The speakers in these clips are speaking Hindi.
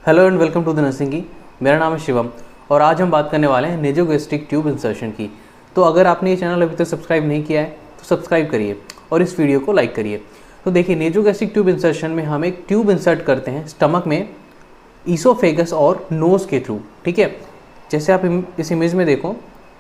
Hello and welcome to the nursing की। मेरा नाम है शिवम और आज हम बात करने वाले हैं नेजोगैस्ट्रिक ट्यूब इंसर्शन की। तो अगर आपने ये चैनल अभी तक सब्सक्राइब नहीं किया है तो सब्सक्राइब करिए और इस वीडियो को लाइक करिए। तो देखिए, नेजोगैस्ट्रिक ट्यूब इंसर्शन में हम एक ट्यूब इंसर्ट करते हैं स्टमक में, ईसोफेगस और नोज़ के थ्रू। ठीक है, जैसे आप इस इमेज में देखो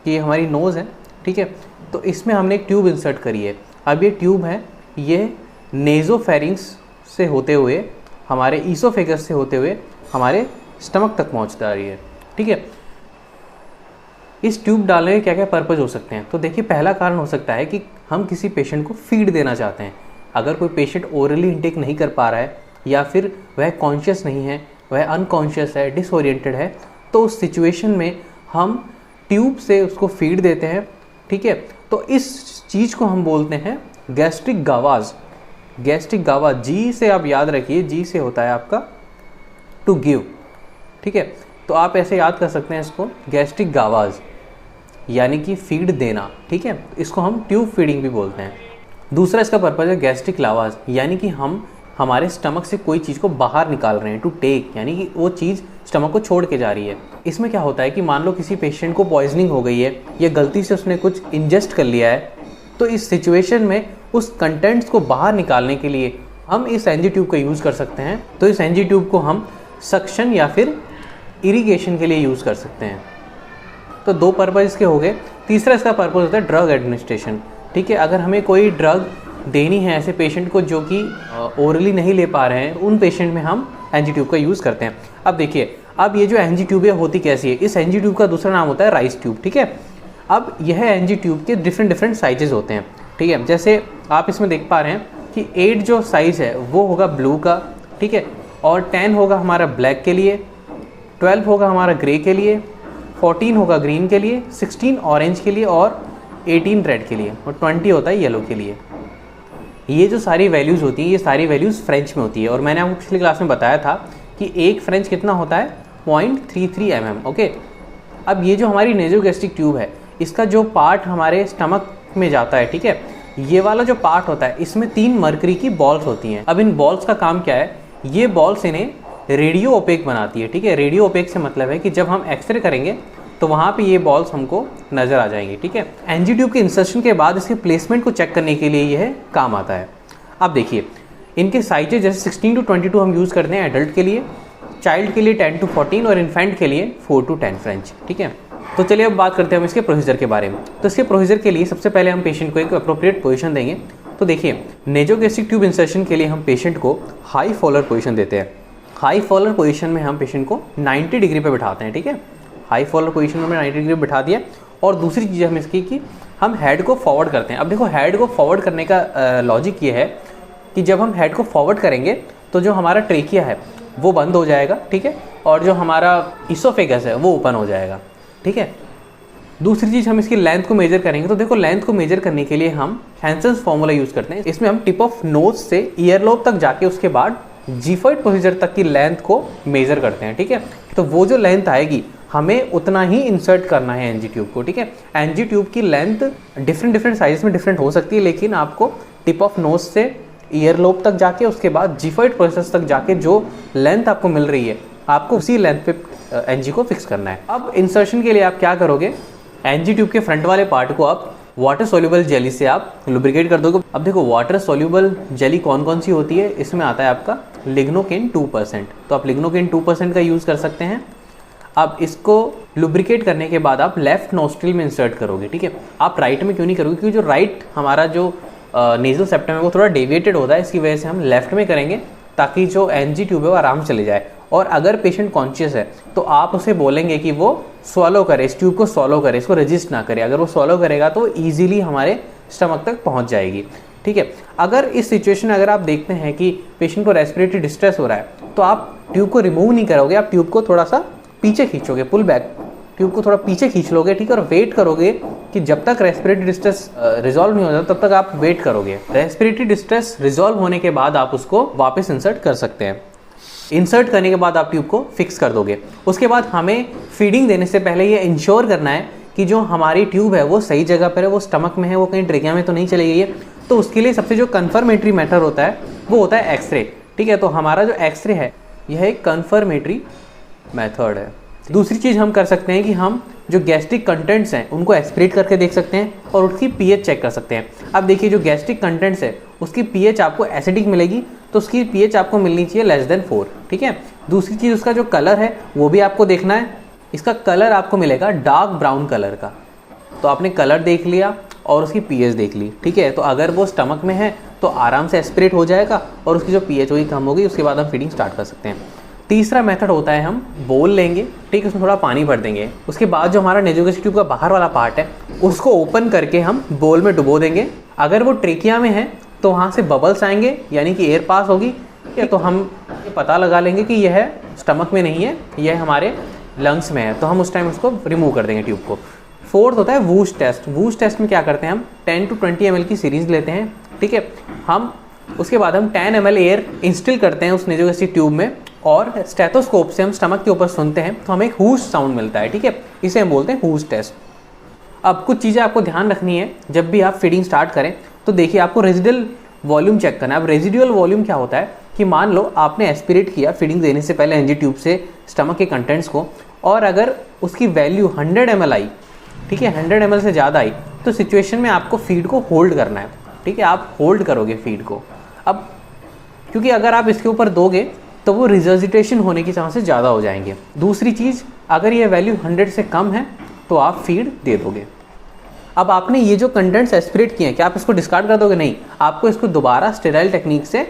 कि ये हमारी नोज़ है। ठीक है, तो इसमें हमने एक ट्यूब इंसर्ट करी है। अब ये ट्यूब है, ये नेज़ोफेरिंक्स से होते हुए, हमारे ईसोफेगस से होते हुए हमारे स्टमक तक पहुंच जा रही है। ठीक है, इस ट्यूब डालने के क्या क्या पर्पज़ हो सकते हैं। तो देखिए, पहला कारण हो सकता है कि हम किसी पेशेंट को फीड देना चाहते हैं। अगर कोई पेशेंट ओरली इंटेक नहीं कर पा रहा है या फिर वह कॉन्शियस नहीं है, वह अनकॉन्शियस है, डिसओरिएंटेड है, तो उस सिचुएशन में हम ट्यूब से उसको फीड देते हैं। ठीक है, तो इस चीज़ को हम बोलते हैं गैस्ट्रिक गावाज। गैस्ट्रिक गावाज, जी से आप याद रखिए, जी से होता है आपका टू गिव। ठीक है, तो आप ऐसे याद कर सकते हैं इसको, गैस्ट्रिक गावाज यानी कि फीड देना। ठीक है, इसको हम ट्यूब फीडिंग भी बोलते हैं। दूसरा इसका पर्पज़ है गैस्ट्रिक लावाज, यानी कि हम हमारे स्टमक से कोई चीज़ को बाहर निकाल रहे हैं, टू टेक, यानी कि वो चीज़ स्टमक को छोड़ के जा रही है। इसमें क्या होता है कि मान लो किसी पेशेंट को पॉइजनिंग हो गई है या गलती से उसने कुछ इंजेस्ट कर लिया है, तो इस सिचुएशन में उस कंटेंट्स को बाहर निकालने के लिए हम इस एनजी ट्यूब का यूज़ कर सकते हैं। तो इस एनजी ट्यूब को हम सक्शन या फिर इरिगेशन के लिए यूज़ कर सकते हैं। तो दो पर्पज़ इसके हो गए। तीसरा इसका पर्पज़ होता है ड्रग एडमिनिस्ट्रेशन। ठीक है, अगर हमें कोई ड्रग देनी है ऐसे पेशेंट को जो कि ओरली नहीं ले पा रहे हैं, उन पेशेंट में हम एनजी ट्यूब का यूज़ करते हैं। अब देखिए, अब ये जो एनजी ट्यूब है होती कैसी है। इस एनजी ट्यूब का दूसरा नाम होता है राइस ट्यूब। ठीक है, अब यह एनजी ट्यूब के डिफरेंट साइजेस होते हैं। ठीक है, जैसे आप इसमें देख पा रहे हैं कि 8 जो साइज़ है वो होगा ब्लू का। ठीक है, और 10 होगा हमारा ब्लैक के लिए, 12 होगा हमारा ग्रे के लिए, 14 होगा ग्रीन के लिए, 16 ऑरेंज के लिए और 18 रेड के लिए, और 20 होता है येलो के लिए। ये जो सारी वैल्यूज़ होती हैं, ये सारी वैल्यूज़ फ्रेंच में होती है। और मैंने आपको पिछली क्लास में बताया था कि एक फ्रेंच कितना होता है, 0.33 mm। ओके, अब ये जो हमारी नेजोगैस्ट्रिक ट्यूब है, इसका जो पार्ट हमारे स्टमक में जाता है, ठीक है, ये वाला जो पार्ट होता है, इसमें 3 मरकरी की बॉल्स होती हैं। अब इन बॉल्स का काम क्या है, ये बॉल्स इन्हें रेडियो ओपेक बनाती है। ठीक है, रेडियो ओपेक से मतलब है कि जब हम एक्सरे करेंगे तो वहाँ पे ये बॉल्स हमको नज़र आ जाएंगी। ठीक है, एनजी ट्यूब के इंसर्शन के बाद इसके प्लेसमेंट को चेक करने के लिए यह काम आता है। अब देखिए, इनके साइजेस जैसे 16 to 22 हम यूज़ करते हैं एडल्ट के लिए, चाइल्ड के लिए 10 to 14 और इन्फेंट के लिए 4 to 10 फ्रेंच। ठीक है, तो चलिए अब बात करते हैं हम इसके प्रोसीजर के बारे में। तो इसके प्रोसीजर के लिए सबसे पहले हम पेशेंट को एक अप्रोप्रिएट पोजीशन देंगे। तो देखिए, नेजोगैस्ट्रिक ट्यूब इंसर्शन के लिए हम पेशेंट को हाई फॉलर पोजीशन देते हैं। हाई फॉलर पोजीशन में हम पेशेंट को 90 डिग्री पे बिठाते हैं। ठीक है, हाई फॉलर पोजीशन में हमने 90 डिग्री पे बिठा दिया। और दूसरी चीज़ हम इसकी कि हम हेड को फॉरवर्ड करते हैं। अब देखो, हेड को फॉरवर्ड करने का लॉजिक ये है कि जब हम हेड को फॉरवर्ड करेंगे तो जो हमारा ट्रेकिया है वो बंद हो जाएगा। ठीक है, और जो हमारा ईसोफेगस है वो ओपन हो जाएगा। ठीक है, दूसरी चीज़ हम इसकी लेंथ को मेजर करेंगे। तो देखो, लेंथ को मेजर करने के लिए हम हैंसन्स फॉर्मूला यूज़ करते हैं। इसमें हम टिप ऑफ नोज से ईयरलोब तक जाके उसके बाद जीफॉइड प्रोसीजर तक की लेंथ को मेजर करते हैं। ठीक है, तो वो जो लेंथ आएगी हमें उतना ही इंसर्ट करना है एनजी ट्यूब को। ठीक है, एनजी ट्यूब की लेंथ डिफरेंट साइज में डिफरेंट हो सकती है, लेकिन आपको टिप ऑफ नोज से ईयरलोब तक जाके उसके बाद जीफॉइड प्रोसेस तक जाके जो लेंथ आपको मिल रही है, आपको उसी लेंथ पे एनजी को फिक्स करना है। अब इंसर्शन के लिए आप क्या करोगे, एनजी ट्यूब के फ्रंट वाले पार्ट को आप वाटर सोल्यूबल जेली से आप लुब्रिकेट कर दोगे। अब देखो, वाटर सोल्यूबल जेली कौन कौन सी होती है, इसमें आता है आपका लिग्नोकेन 2%। तो आप लिग्नोकेन 2% का यूज़ कर सकते हैं। अब इसको लुब्रिकेट करने के बाद आप लेफ्ट नोस्ट्रिल में इंसर्ट करोगे। ठीक है, आप राइट में क्यों नहीं करोगे, क्योंकि जो राइट हमारा जो नेजल सेप्टम है वो थोड़ा डेविएटेड होता है, इसकी वजह से हम लेफ्ट में करेंगे ताकि जो एनजी ट्यूब है वो आराम से चले जाए। और अगर पेशेंट कॉन्शियस है तो आप उसे बोलेंगे कि वो स्वॉलो करे, इस ट्यूब को स्वॉलो करे, इसको रेजिस्ट ना करे। अगर वो स्वॉलो करेगा तो ईजिली हमारे स्टमक तक पहुंच जाएगी। ठीक है, अगर इस सिचुएशन में अगर आप देखते हैं कि पेशेंट को रेस्पिरेटरी डिस्ट्रेस हो रहा है तो आप ट्यूब को रिमूव नहीं करोगे, आप ट्यूब को थोड़ा सा पीछे खींचोगे, पुल बैक, ट्यूब को थोड़ा पीछे खींच लोगे। ठीक है, और वेट करोगे कि जब तक रेस्पिरेटरी डिस्ट्रेस रिजॉल्व नहीं हो जाता तब तक आप वेट करोगे। रेस्पिरेटरी डिस्ट्रेस रिजॉल्व होने के बाद आप उसको वापस इंसर्ट कर सकते हैं। इंसर्ट करने के बाद आप ट्यूब को फिक्स कर दोगे। उसके बाद हमें फीडिंग देने से पहले ये इंश्योर करना है कि जो हमारी ट्यूब है वो सही जगह पर है, वो स्टमक में है, वो कहीं ट्रेकिया में तो नहीं चली गई है। तो उसके लिए सबसे जो कन्फर्मेटरी मैटर होता है वो होता है एक्सरे। ठीक है, तो हमारा जो एक्सरे है यह एक कन्फर्मेटरी मेथड है। दूसरी चीज़ हम कर सकते हैं कि हम जो गैस्ट्रिक कंटेंट्स हैं उनको एस्पिरेट करके देख सकते हैं और उसकी पीएच चेक कर सकते हैं। अब देखिए जो गैस्ट्रिक कंटेंट्स है उसकी पीएच आपको एसिडिक मिलेगी, तो उसकी पीएच आपको मिलनी चाहिए <4, ठीक है। दूसरी चीज़ उसका जो कलर है वो भी आपको देखना है। इसका कलर आपको मिलेगा डार्क ब्राउन कलर का। तो आपने कलर देख लिया और उसकी पीएच देख ली, ठीक है। तो अगर वो स्टमक में है तो आराम से एस्पिरेट हो जाएगा और उसकी जो पीएच होगी कम होगी, उसके बाद हम फीडिंग स्टार्ट कर सकते हैं। तीसरा मेथड होता है हम बोल लेंगे, ठीक है, उसमें थोड़ा पानी भर देंगे। उसके बाद जो हमारा नेसोगैस्ट्रिक ट्यूब का बाहर वाला पार्ट है उसको ओपन करके हम बोल में डुबो देंगे। अगर वो ट्रेकिया में है तो वहाँ से बबल्स आएंगे, यानी कि एयर पास होगी, तो हम ये पता लगा लेंगे कि यह स्टमक में नहीं है, यह हमारे लंग्स में है, तो हम उस टाइम उसको रिमूव कर देंगे ट्यूब को। फोर्थ होता है वूश टेस्ट। वूश टेस्ट में क्या करते हैं, हम 10 to 20 ml की सीरीज लेते हैं, ठीक है। हम उसके बाद हम 10 ml एयर इंस्टिल करते हैं उस नेसोगैस्ट्रिक ट्यूब में और स्टेथोस्कोप से हम स्टमक के ऊपर सुनते हैं तो हमें एक हूश साउंड मिलता है, ठीक है। इसे हम बोलते हैं हूश टेस्ट। अब कुछ चीज़ें आपको ध्यान रखनी है जब भी आप फीडिंग स्टार्ट करें, तो देखिए आपको रेजिडुअल वॉल्यूम चेक करना है। अब रेजिडुअल वॉल्यूम क्या होता है कि मान लो आपने एस्पिरेट किया फीडिंग देने से पहले एनजी ट्यूब से स्टमक के कंटेंट्स को, और अगर उसकी वैल्यू 100 ml आई, ठीक है, 100 ml से ज़्यादा आई, तो सिचुएशन में आपको फीड को होल्ड करना है, ठीक है। आप होल्ड करोगे फीड को। अब क्योंकि अगर आप इसके ऊपर दोगे तो वो रिजर्जिटेशन होने की चांसेस ज़्यादा हो जाएंगे। दूसरी चीज़, अगर ये वैल्यू 100 से कम है तो आप फीड दे दोगे। अब आपने ये जो कंटेंट्स एस्पिरेट किए हैं, क्या आप इसको डिस्कार्ड कर दोगे? नहीं, आपको इसको दोबारा स्टेराइल टेक्निक से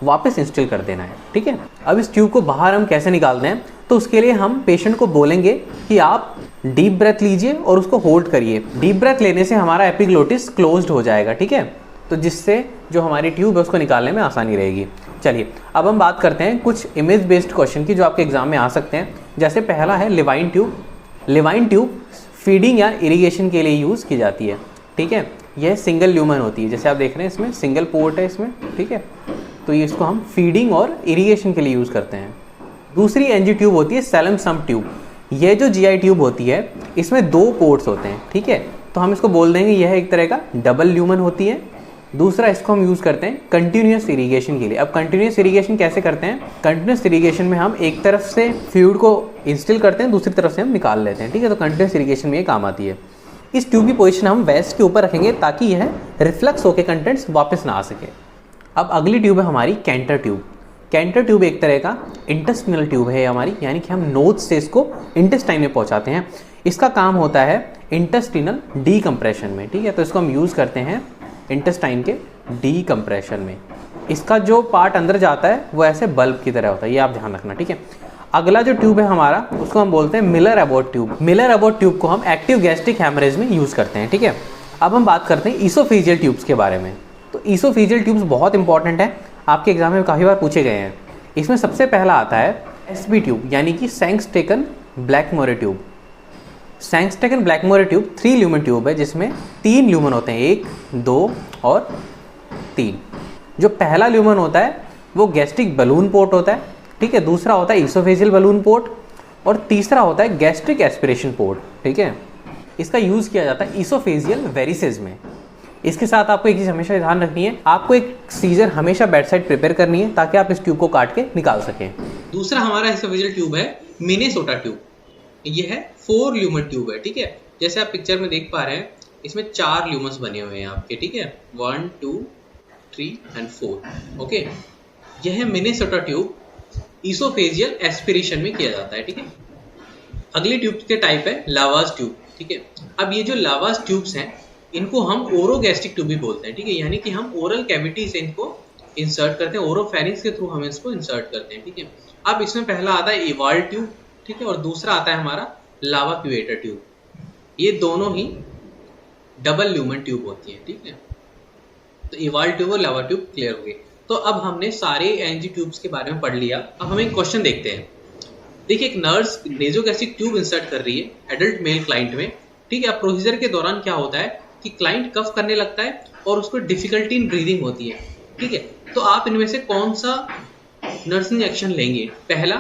वापस इंस्टिल कर देना है, ठीक है। अब इस ट्यूब को बाहर हम कैसे निकालते हैं, तो उसके लिए हम पेशेंट को बोलेंगे कि आप डीप ब्रेथ लीजिए और उसको होल्ड करिए। डीप ब्रेथ लेने से हमारा एपिग्लोटिस क्लोज्ड हो जाएगा, ठीक है, तो जिससे जो हमारी ट्यूब है उसको निकालने में आसानी रहेगी। चलिए अब हम बात करते हैं कुछ इमेज बेस्ड क्वेश्चन की जो आपके एग्जाम में आ सकते हैं। जैसे पहला है लिवाइन ट्यूब। लिवाइन ट्यूब फीडिंग या इरिगेशन के लिए यूज़ की जाती है, ठीक है। यह सिंगल ल्यूमन होती है, जैसे आप देख रहे हैं इसमें सिंगल पोर्ट है इसमें, ठीक है। तो ये इसको हम फीडिंग और इरिगेशन के लिए यूज़ करते हैं। दूसरी एनजी ट्यूब होती है सेलम सम ट्यूब। यह जो जीआई ट्यूब होती है इसमें 2 पोर्ट्स होते हैं, ठीक है। तो हम इसको बोल देंगे यह एक तरह का डबल ल्यूमन होती है। दूसरा इसको हम यूज़ करते हैं कंटिन्यूस इरिगेशन के लिए। अब कंटिन्यूस इरिगेशन कैसे करते हैं? कंटिन्यूस इरिगेशन में हम एक तरफ से फ्लूइड को इंस्टिल करते हैं, दूसरी तरफ से हम निकाल लेते हैं, ठीक है। तो कंटिन्यूस इरिगेशन में ये काम आती है। इस ट्यूब की पोजीशन हम वेस्ट के ऊपर रखेंगे ताकि यह रिफ्लक्स होकर कंटेंट्स वापस ना आ सके। अब अगली ट्यूब है हमारी कैंटर ट्यूब। कैंटर ट्यूब एक तरह का इंटेस्टिनल ट्यूब है हमारी, यानी कि हम नोज से इसको इंटेस्टाइन में पहुंचाते हैं। इसका काम होता है इंटेस्टिनल डीकम्प्रेशन में, ठीक है। तो इसको हम यूज़ करते हैं इंटेस्टाइन के डीकम्प्रेशन में। इसका जो पार्ट अंदर जाता है वो ऐसे बल्ब की तरह होता है, ये आप ध्यान रखना, ठीक है। अगला जो ट्यूब है हमारा उसको हम बोलते हैं Miller Abbott tube. Miller Abbott tube को हम एक्टिव गैस्ट्रिक हैमरेज में यूज़ करते हैं, ठीक है। अब हम बात करते हैं ईसोफेजियल ट्यूब्स के बारे में। तो ईसोफेजियल ट्यूब्स बहुत इंपॉर्टेंट है, आपके एग्जाम में काफ़ी बार पूछे गए हैं। इसमें सबसे पहला आता है एसबी ट्यूब, यानी कि सैंक्सटेकन ब्लैकमोरे ट्यूब। सैंक्सटेकन ब्लैकमोरे ट्यूब 3 ल्यूमन ट्यूब है जिसमें 3 ल्यूमन होते हैं, 1, 2 और 3। जो पहला ल्यूमन होता है वो गैस्ट्रिक बलून पोर्ट होता है, ठीक है। दूसरा होता है ईसोफेजियल बलून पोर्ट और तीसरा होता है गैस्ट्रिक एस्पिरेशन पोर्ट, ठीक है। इसका यूज़ किया जाता है ईसोफेजियल वेरिसेज में। इसके साथ आपको एक चीज़ हमेशा ध्यान रखनी है, आपको एक सीजर हमेशा बेड साइड प्रिपेयर करनी है ताकि आप इस ट्यूब को काट के निकाल सकें। दूसरा हमारा ईसोफेजियल ट्यूब है मिनेसोटा ट्यूब। ये है 4 ल्यूमन ट्यूब है, ठीक है। जैसे आप पिक्चर में देख पा रहे हैं इसमें 4 ल्यूमन्स बने हुए हैं आपके, ठीक है, 1, 2, 3 एंड 4, ओके। यह है मिनेसोटा ट्यूब, ईसोफेजियल एस्पिरेशन में किया जाता है, ठीक है। अगली ट्यूब के टाइप है लावाज ट्यूब, ठीक है। अब ये जो लावाज ट्यूब्स हैं इनको हम ओरोगैस्ट्रिक ट्यूब भी बोलते हैं, ठीक है, यानी कि हम ओरल कैविटी से इनको इंसर्ट करते हैं, ओरोफेरिंक्स के थ्रू हम इसको इंसर्ट करते हैं, ठीक है। अब इसमें पहला आता है इवाल्व ट्यूब, ठीक है, और दूसरा आता है हमारा लावा क्यूएटर ट्यूब। ये दोनों ही डबल ल्यूमन ट्यूब होती है, ठीक है। तो इवाल्व ट्यूब और लावा ट्यूब क्लियर हो गए। तो अब हमने सारे एनजी ट्यूब्स के बारे में पढ़ लिया। अब हम एक क्वेश्चन देखते हैं। देखिए एक नर्स नेसोगैस्ट्रिक ट्यूब इंसर्ट कर रही है एडल्ट मेल क्लाइंट में, ठीक है। अब प्रोसीजर के दौरान क्या होता है कि क्लाइंट कफ करने लगता है और उसको डिफिकल्टी इन ब्रीदिंग होती है, ठीक है। तो आप इनमें से कौन सा नर्सिंग एक्शन लेंगे? पहला,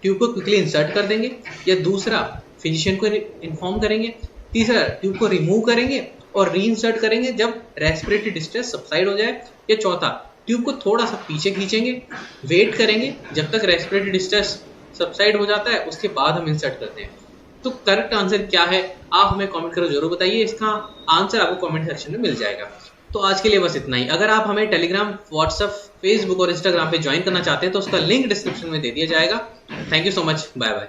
ट्यूब को क्विकली इंसर्ट कर देंगे, या दूसरा फिजिशियन को इन्फॉर्म करेंगे, तीसरा ट्यूब को रिमूव करेंगे और री इंसर्ट करेंगे जब रेस्पिरेटरी डिस्ट्रेस सबसाइड हो जाए, या चौथा ट्यूब को थोड़ा सा पीछे खींचेंगे, वेट करेंगे जब तक रेस्पिरेटरी डिस्ट्रेस सबसाइड हो जाता है, उसके बाद हम इंसर्ट करते हैं। तो करेक्ट आंसर क्या है आप हमें कमेंट करो जरूर बताइए, इसका आंसर आपको कमेंट सेक्शन में मिल जाएगा। तो आज के लिए बस इतना ही। अगर आप हमें टेलीग्राम, व्हाट्सएप, फेसबुक और इंस्टाग्राम पे ज्वाइन करना चाहते हैं तो उसका लिंक डिस्क्रिप्शन में दे दिया जाएगा। Thank you so much, bye bye.